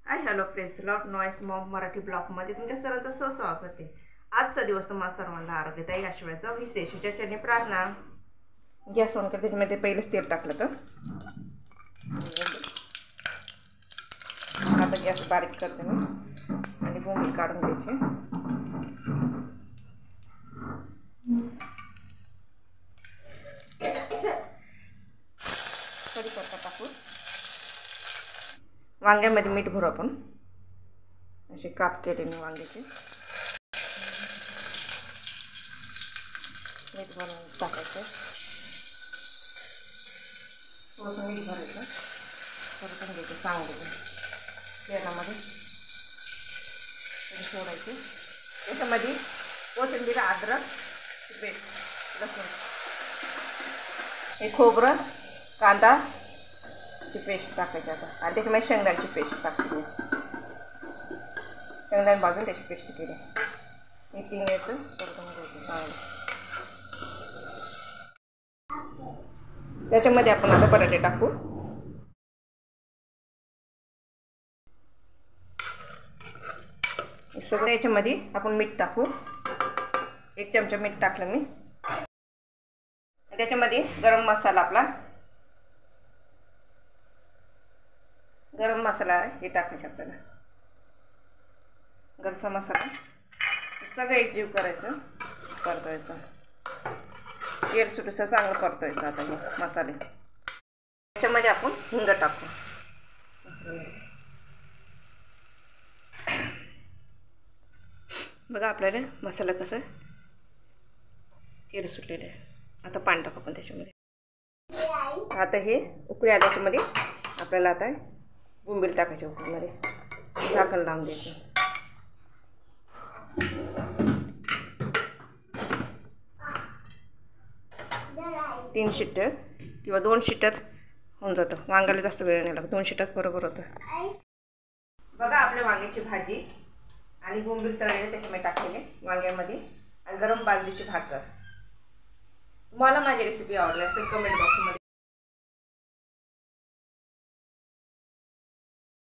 Hi hello friends, lot noise Maugham Marathi ब्लॉगमध्ये तुमच्या सर्वांचं स्वागत आहे। आजचा दिवस तुम्हाला सर्वांना आरोग्यदायी आशीर्वादाचा विशेष विचारणे प्रार्थना। गॅस ऑन करते, त्याच्यामध्ये पहिलेच तेल टाकलं तर आता गॅस बारीक करते मी आणि भोंगी काढून घ्यायची। कढीपत्ता टाकू, वांग्यामध्ये मीठ भरू आपण, असे काप केलेले वांग्याचे मीठ भरून टाकायचं, थोडंसं मीठ भरायचं, परतून घ्यायचं चांगलं तेलामध्ये सोडायचे। त्याच्यामध्ये कोथिंबीर, अद्रक पेस्ट, लसूण, हे खोबरं, कांदा ची पेस्ट टाकायची आता, आणि त्याच्यामध्ये शेंगदाण्याची पेस्ट टाकते, शेंगदाणे भाजून त्याची पेस्ट केली, हे तीन याचं परतून घ्यायचं चांगलं। त्याच्यामध्ये आपण आता बटाटे टाकू, सगळं याच्यामध्ये आपण मीठ टाकू, 1 चमचा मीठ टाकलं मी। त्याच्यामध्ये गरम मसाला, आपला गरम मसाला हे टाकायचं आपल्याला, गरम मसाला सगळं एकजीव करायचं, परतवायचं, तेल सुटूसं चांगलं परतवायचं। आता हे मसाले त्याच्यामध्ये आपण हिंग टाकू, बघा आपल्याला मसाला कसं तेल सुटलेलं आहे। आता पाणी टाकू आपण त्याच्यामध्ये। आता हे उकळी आल्याच्यामध्ये आपल्याला आता बोंबील टाकायचे, उकळीमध्ये झाकण लावून द्यायचं। 3 शिट्ट्यात किंवा 2 शिट्ट्यात होऊन जातं, वांग्याला जास्त वेळ नाही लागत, 2 शिट्ट्यात बरोबर होतं। बघा आपल्या वांग्याची भाजी आणि बोंबील तळलेले त्याच्यामध्ये टाकलेले वांग्यामध्ये, आणि गरम बाजरीची भाकर। तुम्हाला माझी रेसिपी आवडली असेल कमेंट बॉक्समध्ये